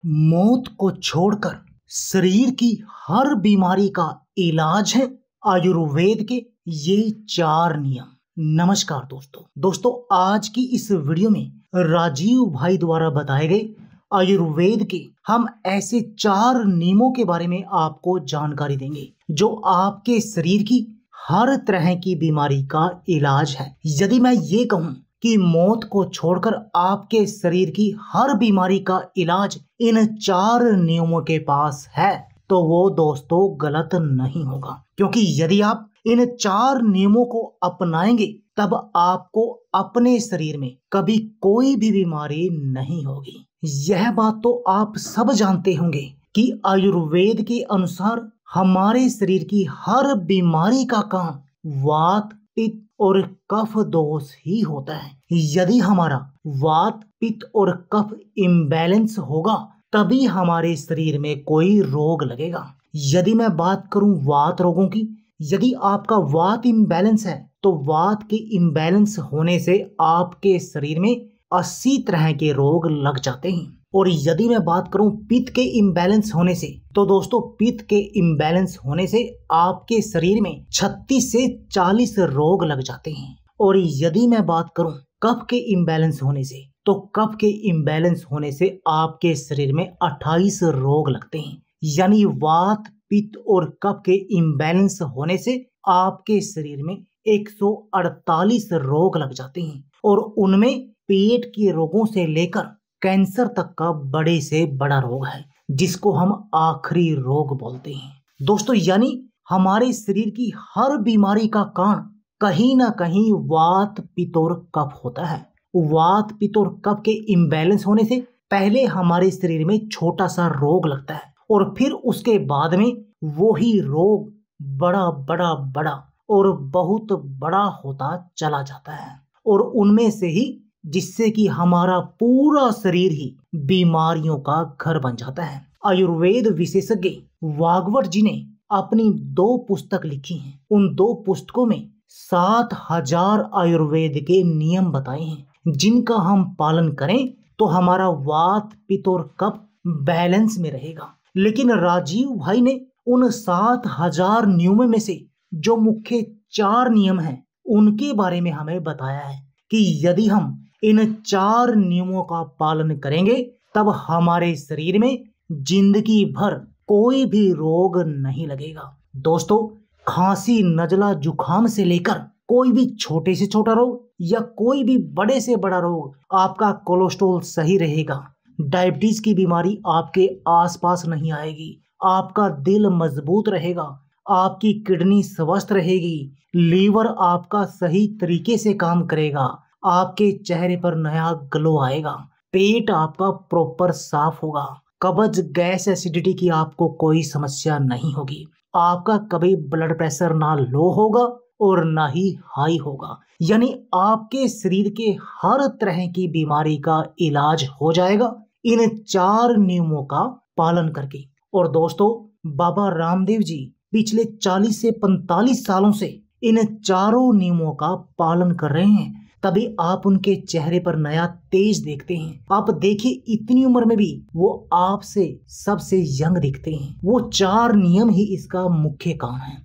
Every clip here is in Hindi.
मौत को छोड़कर शरीर की हर बीमारी का इलाज है आयुर्वेद के ये 4 नियम। नमस्कार दोस्तों आज की इस वीडियो में राजीव भाई द्वारा बताए गए आयुर्वेद के हम ऐसे 4 नियमों के बारे में आपको जानकारी देंगे जो आपके शरीर की हर तरह की बीमारी का इलाज है। यदि मैं ये कहूँ कि मौत को छोड़कर आपके शरीर की हर बीमारी का इलाज इन 4 नियमों के पास है तो वो दोस्तों गलत नहीं होगा, क्योंकि यदि आप इन 4 नियमों को अपनाएंगे तब आपको अपने शरीर में कभी कोई भी बीमारी नहीं होगी। यह बात तो आप सब जानते होंगे कि आयुर्वेद के अनुसार हमारे शरीर की हर बीमारी का काम वात, पित्त और कफ दोष ही होता है। यदि हमारा वात, पित्त और कफ इम्बैलेंस होगा तभी हमारे शरीर में कोई रोग लगेगा। यदि मैं बात करूं वात रोगों की, यदि आपका वात इम्बैलेंस है तो वात के इम्बैलेंस होने से आपके शरीर में 80 तरह के रोग लग जाते हैं। और यदि मैं बात करूं पित्त के इम्बैलेंस होने से तो दोस्तों पित्त के इम्बैलेंस होने से आपके शरीर में 36 से 40 रोग लग जाते हैं। और यदि मैं बात करूं कफ के इम्बैलेंस होने से तो कफ के इम्बैलेंस होने से आपके शरीर में 28 रोग लगते हैं। यानी वात, पित्त और कफ के इम्बैलेंस होने से आपके शरीर में 148 रोग लग जाते हैं। और उनमें पेट के रोगों से लेकर कैंसर तक का बड़े से बड़ा रोग है जिसको हम आखिरी रोग बोलते हैं दोस्तों। यानी हमारे शरीर की हर बीमारी का कारण कहीं ना कहीं वात, पित्त और कफ होता है। वात, पित्त और कफ के इम्बैलेंस होने से पहले हमारे शरीर में छोटा सा रोग लगता है और फिर उसके बाद में वही रोग बड़ा और बहुत बड़ा होता चला जाता है। और उनमें से ही जिससे कि हमारा पूरा शरीर ही बीमारियों का घर बन जाता है। आयुर्वेद विशेषज्ञ वागवट जी ने अपनी 2 पुस्तक लिखी हैं। उन 2 पुस्तकों में 7000 आयुर्वेद के नियम बताए हैं जिनका हम पालन करें तो हमारा वात, पित्त और कफ बैलेंस में रहेगा। लेकिन राजीव भाई ने उन 7000 नियमों में से जो मुख्य 4 नियम हैं उनके बारे में हमें बताया है कि यदि हम इन 4 नियमों का पालन करेंगे तब हमारे शरीर में जिंदगी भर कोई भी रोग नहीं लगेगा। दोस्तों खांसी, नजला, जुखाम से लेकर कोई भी छोटे से छोटा रोग या कोई भी बड़े से बड़ा रोग, आपका कोलेस्ट्रॉल सही रहेगा, डायबिटीज की बीमारी आपके आसपास नहीं आएगी, आपका दिल मजबूत रहेगा, आपकी किडनी स्वस्थ रहेगी, लीवर आपका सही तरीके से काम करेगा, आपके चेहरे पर नया ग्लो आएगा, पेट आपका प्रॉपर साफ होगा, कब्ज, गैस, एसिडिटी की आपको कोई समस्या नहीं होगी, आपका कभी ब्लड प्रेशर ना लो होगा और ना ही हाई होगा। यानी आपके शरीर के हर तरह की बीमारी का इलाज हो जाएगा इन 4 नियमों का पालन करके। और दोस्तों बाबा रामदेव जी पिछले 40 से 45 सालों से इन 4 नियमों का पालन कर रहे हैं, तभी आप उनके चेहरे पर नया तेज देखते हैं। आप देखिए इतनी उम्र में भी वो आपसे सबसे यंग दिखते हैं। वो 4 नियम ही इसका मुख्य कारण है।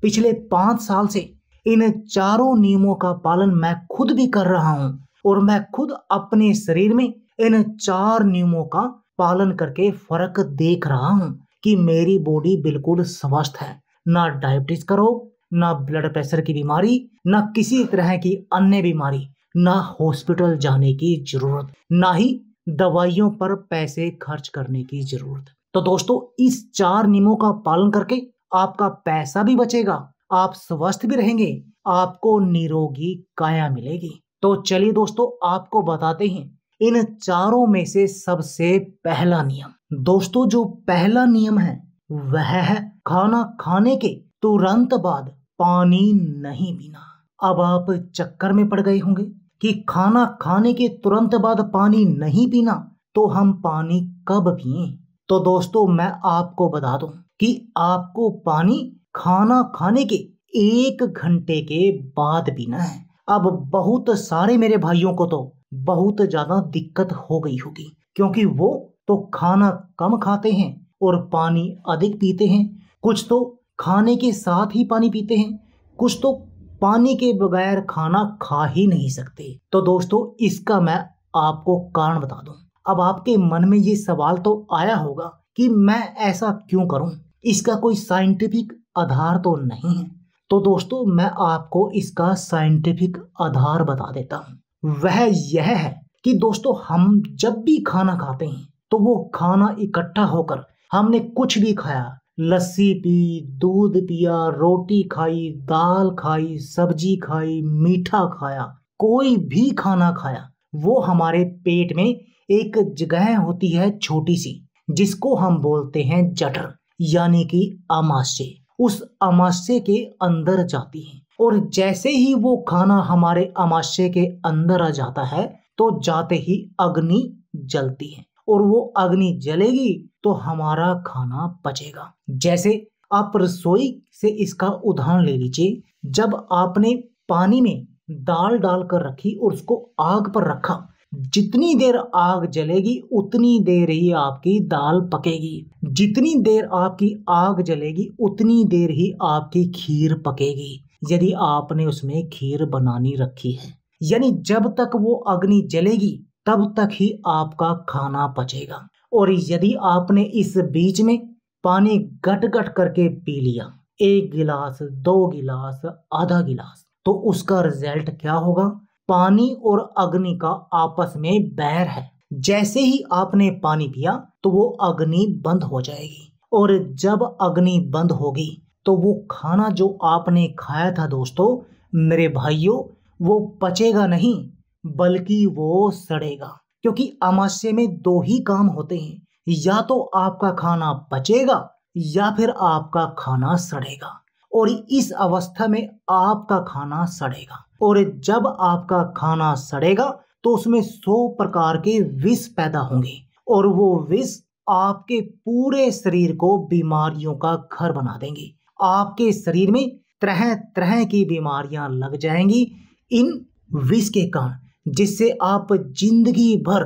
पिछले 5 साल से इन 4 नियमों का पालन मैं खुद भी कर रहा हूँ और मैं खुद अपने शरीर में इन 4 नियमों का पालन करके फर्क देख रहा हूँ कि मेरी बॉडी बिल्कुल स्वस्थ है। ना डायबिटीज का रोग, ना ब्लड प्रेशर की बीमारी, ना किसी तरह की अन्य बीमारी, ना हॉस्पिटल जाने की जरूरत, ना ही दवाइयों पर पैसे खर्च करने की जरूरत। तो दोस्तों इस 4 नियमों का पालन करके आपका पैसा भी बचेगा, आप स्वस्थ भी रहेंगे, आपको निरोगी काया मिलेगी। तो चलिए दोस्तों आपको बताते हैं इन 4 में से सबसे पहला नियम। दोस्तों जो पहला नियम है वह है खाना खाने के तुरंत बाद पानी नहीं पीना। अब आप चक्कर में पड़ गए होंगे कि खाना खाने के तुरंत बाद पानी नहीं पीना, तो हम पानी कब पिएं? तो दोस्तों मैं आपको बता दूं कि आपको पानी खाना खाने के 1 घंटे के बाद पीना है। अब बहुत सारे मेरे भाइयों को तो बहुत ज्यादा दिक्कत हो गई होगी क्योंकि वो तो खाना कम खाते हैं और पानी अधिक पीते हैं, कुछ तो खाने के साथ ही पानी पीते हैं, कुछ तो पानी के बगैर खाना खा ही नहीं सकते। तो दोस्तों इसका मैं आपको कारण बता दूं। अब आपके मन में ये सवाल तो आया होगा कि मैं ऐसा क्यों करूं, इसका कोई साइंटिफिक आधार तो नहीं है। तो दोस्तों मैं आपको इसका साइंटिफिक आधार बता देता हूं। वह यह है कि दोस्तों हम जब भी खाना खाते हैं तो वो खाना इकट्ठा होकर, हमने कुछ भी खाया, लस्सी पी, दूध पिया, रोटी खाई, दाल खाई, सब्जी खाई, मीठा खाया, कोई भी खाना खाया, वो हमारे पेट में एक जगह होती है छोटी सी, जिसको हम बोलते हैं जठर, यानी कि आमाशय। उस आमाशय के अंदर जाती है और जैसे ही वो खाना हमारे आमाशय के अंदर आ जाता है तो जाते ही अग्नि जलती है और वो अग्नि जलेगी तो हमारा खाना पचेगा। जैसे आप रसोई से इसका उदाहरण ले लीजिए। जब आपने पानी में दाल डालकर रखी और उसको आग पर रखा, जितनी देर आग जलेगी उतनी देर ही आपकी दाल पकेगी, जितनी देर आपकी आग जलेगी उतनी देर ही आपकी खीर पकेगी, यदि आपने उसमें खीर बनानी रखी है। यानी जब तक वो अग्नि जलेगी तब तक ही आपका खाना पचेगा। और यदि आपने इस बीच में पानी गट गट करके पी लिया, 1 गिलास, 2 गिलास, आधा गिलास, तो उसका रिजल्ट क्या होगा? पानी और अग्नि का आपस में बैर है। जैसे ही आपने पानी पिया तो वो अग्नि बंद हो जाएगी और जब अग्नि बंद होगी तो वो खाना जो आपने खाया था दोस्तों, मेरे भाइयों, वो पचेगा नहीं बल्कि वो सड़ेगा। क्योंकि आमाशय में 2 ही काम होते हैं, या तो आपका खाना पचेगा या फिर आपका खाना सड़ेगा। और इस अवस्था में आपका खाना सड़ेगा और जब आपका खाना सड़ेगा तो उसमें 100 प्रकार के विष पैदा होंगे और वो विष आपके पूरे शरीर को बीमारियों का घर बना देंगे। आपके शरीर में तरह तरह की बीमारियां लग जाएंगी इन विष के कारण, जिससे आप जिंदगी भर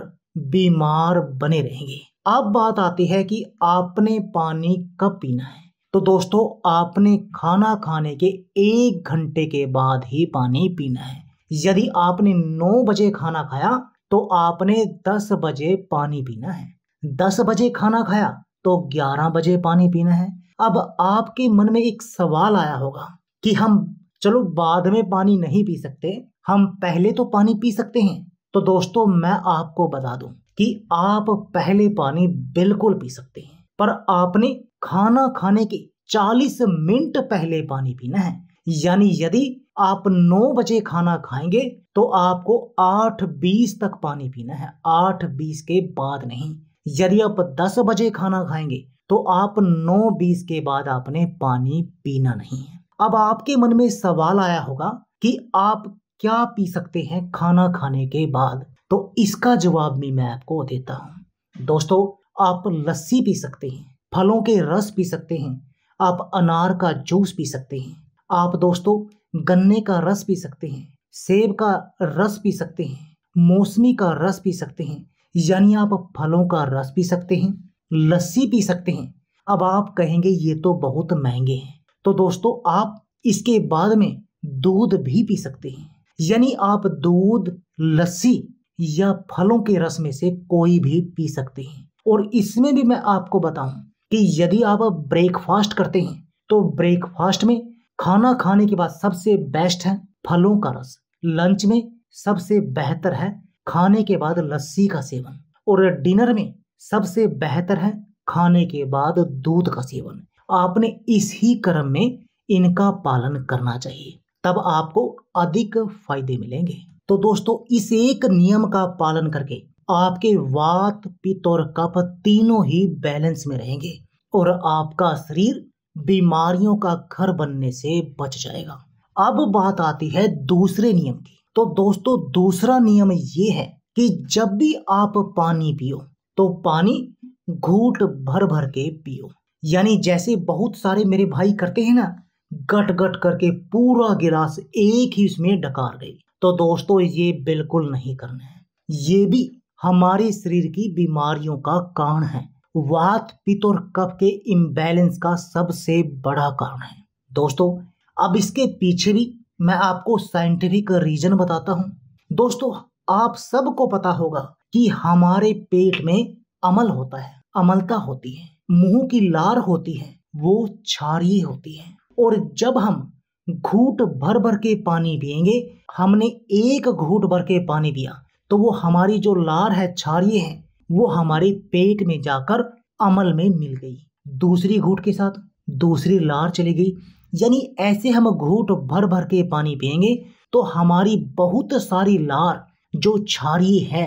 बीमार बने रहेंगे। अब बात आती है कि आपने पानी कब पीना है। तो दोस्तों आपने खाना खाने के 1 घंटे के बाद ही पानी पीना है। यदि आपने 9 बजे खाना खाया तो आपने 10 बजे पानी पीना है। 10 बजे खाना खाया तो 11 बजे पानी पीना है। अब आपके मन में एक सवाल आया होगा कि हम चलो बाद में पानी नहीं पी सकते, हम पहले तो पानी पी सकते हैं। तो दोस्तों मैं आपको बता दूं कि आप पहले पानी बिल्कुल पी सकते हैं, पर आपने खाना खाने के 40 मिनट पहले पानी पीना है। यानी यदि आप 9 बजे खाना खाएंगे तो आपको 8:20 तक पानी पीना है, 8:20 के बाद नहीं। यदि आप 10 बजे खाना खाएंगे तो आप 9:20 के बाद आपने पानी पीना नहीं है। अब आपके मन में सवाल आया होगा कि आप क्या पी सकते हैं खाना खाने के बाद। तो इसका जवाब भी मैं आपको देता हूँ। दोस्तों आप लस्सी पी सकते हैं, फलों के रस पी सकते हैं, आप अनार का जूस पी सकते हैं, आप दोस्तों गन्ने का रस पी सकते हैं, सेब का रस पी सकते हैं, मौसमी का रस पी सकते हैं। यानी आप फलों का रस पी सकते हैं, लस्सी पी सकते हैं। अब आप कहेंगे ये तो बहुत महंगे हैं। तो दोस्तों आप इसके बाद में दूध भी पी सकते हैं। यानी आप दूध, लस्सी या फलों के रस में से कोई भी पी सकते हैं। और इसमें भी मैं आपको बताऊं कि यदि आप ब्रेकफास्ट करते हैं तो ब्रेकफास्ट में खाना खाने के बाद सबसे बेस्ट है फलों का रस, लंच में सबसे बेहतर है खाने के बाद लस्सी का सेवन, और डिनर में सबसे बेहतर है खाने के बाद दूध का सेवन। आपने इस ही क्रम में इनका पालन करना चाहिए, तब आपको अधिक फायदे मिलेंगे। तो दोस्तों इस एक नियम का पालन करके आपके वात, पित्त और कफ तीनों ही बैलेंस में रहेंगे और आपका शरीर बीमारियों का घर बनने से बच जाएगा। अब बात आती है दूसरे नियम की। तो दोस्तों दूसरा नियम ये है कि जब भी आप पानी पियो तो पानी घूंट भर भर के पियो। यानी जैसे बहुत सारे मेरे भाई करते हैं ना, गट गट करके पूरा गिलास एक ही उसमें डकार गई। तो दोस्तों ये बिल्कुल नहीं करना है। ये भी हमारे शरीर की बीमारियों का कारण है। वात, पित्त और कफ के इम्बैलेंस का सबसे बड़ा कारण है। दोस्तों, अब इसके पीछे भी मैं आपको साइंटिफिक रीजन बताता हूँ। दोस्तों, आप सबको पता होगा कि हमारे पेट में अमल होता है, अम्लता होती है, मुंह की लार होती है, वो क्षारीय होती है। और जब हम घूंट भर भर के पानी पिएंगे, हमने एक घूंट भर के पानी पिया तो वो हमारी जो लार है, क्षारीय है, वो हमारे पेट में जाकर अमल में मिल गई। दूसरी घूंट के साथ दूसरी लार चली गई। यानी ऐसे हम घूंट भर भर के पानी पिएंगे तो हमारी बहुत सारी लार जो क्षारीय है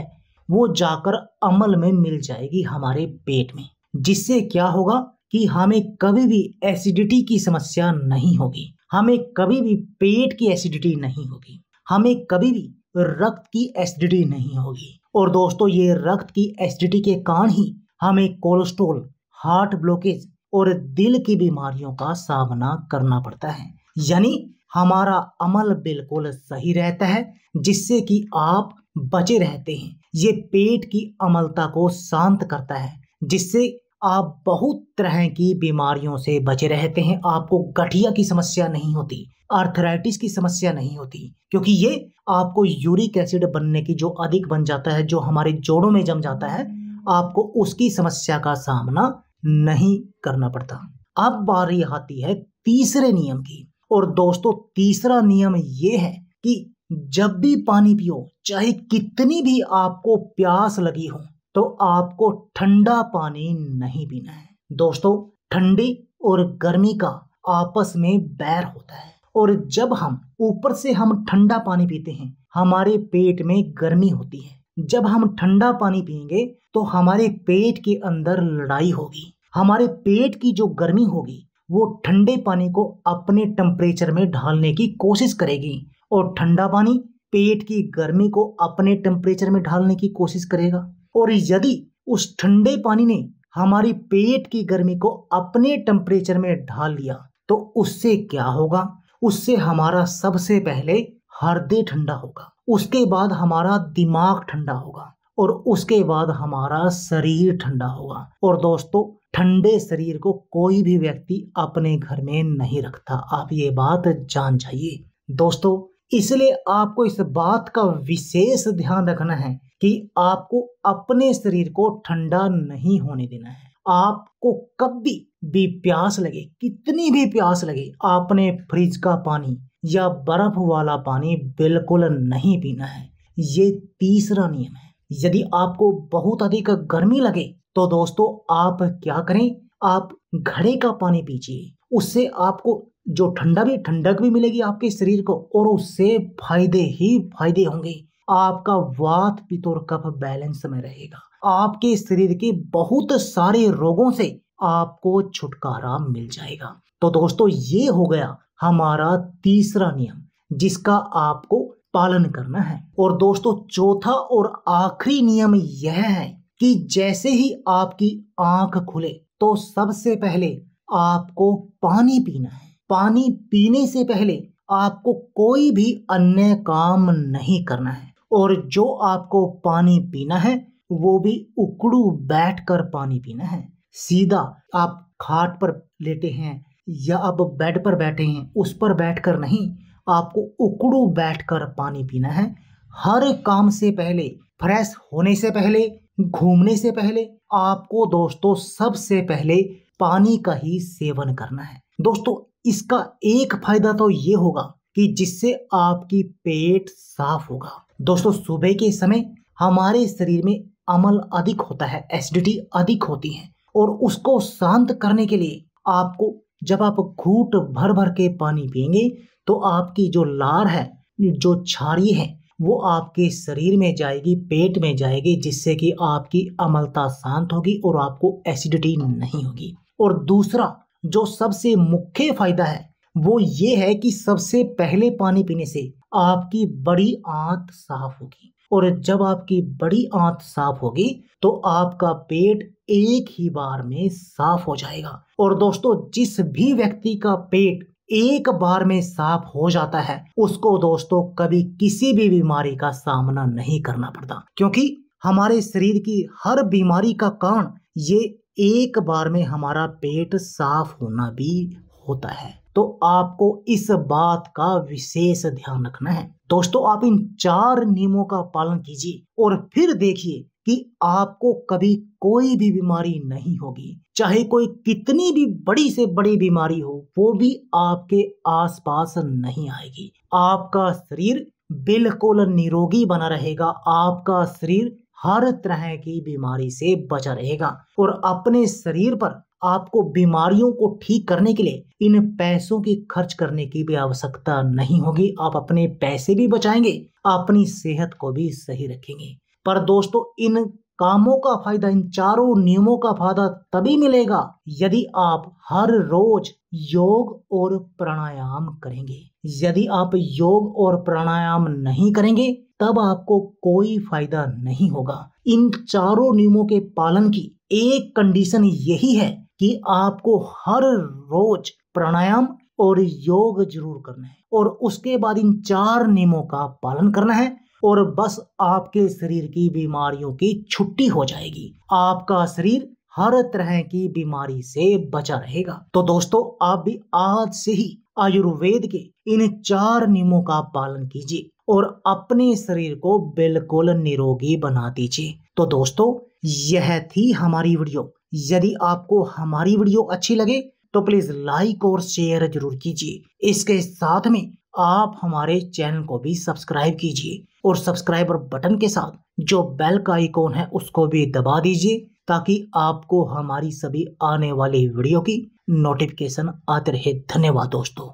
वो जाकर अमल में मिल जाएगी हमारे पेट में। जिससे क्या होगा कि हमें कभी भी एसिडिटी की समस्या नहीं होगी, हमें कभी भी पेट की एसिडिटी नहीं होगी, हमें कभी भी रक्त की एसिडिटी नहीं होगी। और दोस्तों, ये रक्त की एसिडिटी के कारण ही हमें कोलेस्ट्रॉल, हार्ट ब्लॉकेज और दिल की बीमारियों का सामना करना पड़ता है। यानी हमारा अमल बिल्कुल सही रहता है, जिससे कि आप बचे रहते हैं। ये पेट की अम्लता को शांत करता है, जिससे आप बहुत तरह की बीमारियों से बचे रहते हैं। आपको गठिया की समस्या नहीं होती, आर्थराइटिस की समस्या नहीं होती, क्योंकि ये आपको यूरिक एसिड बनने की जो अधिक बन जाता है, जो हमारे जोड़ों में जम जाता है, आपको उसकी समस्या का सामना नहीं करना पड़ता। अब बारी आती है तीसरे नियम की। और दोस्तों, तीसरा नियम ये है कि जब भी पानी पियो, चाहे कितनी भी आपको प्यास लगी हो, तो आपको ठंडा पानी नहीं पीना है। दोस्तों, ठंडी और गर्मी का आपस में बैर होता है, और जब हम ऊपर से हम ठंडा पानी पीते हैं, हमारे पेट में गर्मी होती है। जब हम ठंडा पानी पिएंगे तो हमारे पेट के अंदर लड़ाई होगी। हमारे पेट की जो गर्मी होगी वो ठंडे पानी को अपने टेम्परेचर में ढालने की कोशिश करेगी, और ठंडा पानी पेट की गर्मी को अपने टेम्परेचर में ढालने की कोशिश करेगा। और यदि उस ठंडे पानी ने हमारी पेट की गर्मी को अपने टेम्परेचर में ढाल लिया तो उससे क्या होगा? उससे हमारा सबसे पहले हृदय ठंडा होगा, उसके बाद हमारा दिमाग ठंडा होगा, और उसके बाद हमारा शरीर ठंडा होगा। और दोस्तों, ठंडे शरीर को कोई भी व्यक्ति अपने घर में नहीं रखता, आप ये बात जान जाइए। दोस्तों, इसलिए आपको इस बात का विशेष ध्यान रखना है कि आपको अपने शरीर को ठंडा नहीं होने देना है। आपको कभी भी प्यास लगे, कितनी भी प्यास लगे, आपने फ्रिज का पानी या बर्फ वाला पानी बिल्कुल नहीं पीना है। ये तीसरा नियम है। यदि आपको बहुत अधिक गर्मी लगे तो दोस्तों, आप क्या करें, आप घड़े का पानी पीजिए। उससे आपको जो ठंडक भी मिलेगी आपके शरीर को, और उससे फायदे ही फायदे होंगे। आपका वात, पित्त और कफ बैलेंस में रहेगा। आपके शरीर के बहुत सारे रोगों से आपको छुटकारा मिल जाएगा। तो दोस्तों, ये हो गया हमारा तीसरा नियम, जिसका आपको पालन करना है। और दोस्तों, चौथा और आखिरी नियम यह है कि जैसे ही आपकी आंख खुले तो सबसे पहले आपको पानी पीना है। पानी पीने से पहले आपको कोई भी अन्य काम नहीं करना है। और जो आपको पानी पीना है वो भी उकड़ू बैठकर पानी पीना है। सीधा आप खाट पर लेटे हैं या आप बेड पर बैठे हैं, उस पर बैठकर नहीं, आपको उकड़ू बैठकर पानी पीना है। हर काम से पहले, फ्रेश होने से पहले, घूमने से पहले आपको दोस्तों सबसे पहले पानी का ही सेवन करना है। दोस्तों, इसका एक फायदा तो ये होगा कि जिससे आपकी पेट साफ होगा। दोस्तों, सुबह के समय हमारे शरीर में अम्ल अधिक होता है, एसिडिटी अधिक होती है, और उसको शांत करने के लिए आपको, जब आप घूंट भर भर के पानी पिएंगे तो आपकी जो लार है, जो क्षारीय है, वो आपके शरीर में जाएगी, पेट में जाएगी, जिससे कि आपकी अम्लता शांत होगी और आपको एसिडिटी नहीं होगी। और दूसरा जो सबसे मुख्य फायदा है वो ये है कि सबसे पहले पानी पीने से आपकी बड़ी आंत साफ होगी, और जब आपकी बड़ी आंत साफ होगी तो आपका पेट एक ही बार में साफ हो जाएगा। और दोस्तों, जिस भी व्यक्ति का पेट एक बार में साफ हो जाता है उसको दोस्तों कभी किसी भी बीमारी का सामना नहीं करना पड़ता, क्योंकि हमारे शरीर की हर बीमारी का कारण ये एक बार में हमारा पेट साफ होना भी होता है। तो आपको इस बात का विशेष ध्यान रखना है। दोस्तों, आप इन 4 नियमों का पालन कीजिए और फिर देखिए कि आपको कभी कोई भी बीमारी नहीं होगी। चाहे कोई कितनी भी बड़ी से बड़ी बीमारी हो, वो भी आपके आसपास नहीं आएगी। आपका शरीर बिल्कुल निरोगी बना रहेगा। आपका शरीर हर तरह की बीमारी से बचा रहेगा और अपने शरीर पर आपको बीमारियों को ठीक करने के लिए इन पैसों की खर्च करने की भी आवश्यकता नहीं होगी। आप अपने पैसे भी बचाएंगे, अपनी सेहत को भी सही रखेंगे। पर दोस्तों, इन कामों का फायदा, इन 4 नियमों का फायदा तभी मिलेगा यदि आप हर रोज योग और प्राणायाम करेंगे। यदि आप योग और प्राणायाम नहीं करेंगे तब आपको कोई फायदा नहीं होगा। इन 4 नियमों के पालन की एक कंडीशन यही है कि आपको हर रोज प्राणायाम और योग जरूर करना है और उसके बाद इन 4 नियमों का पालन करना है और बस आपके शरीर की बीमारियों की छुट्टी हो जाएगी। आपका शरीर हर तरह की बीमारी से बचा रहेगा। तो दोस्तों, आप भी आज से ही आयुर्वेद के इन 4 नियमों का पालन कीजिए और अपने शरीर को बिल्कुल निरोगी बना दीजिए। तो दोस्तों, यह थी हमारी वीडियो। यदि आपको हमारी वीडियो अच्छी लगे तो प्लीज लाइक और शेयर जरूर कीजिए। इसके साथ में आप हमारे चैनल को भी सब्सक्राइब कीजिए और सब्सक्राइबर बटन के साथ जो बेल का आइकॉन है उसको भी दबा दीजिए ताकि आपको हमारी सभी आने वाली वीडियो की नोटिफिकेशन आते रहे। धन्यवाद दोस्तों।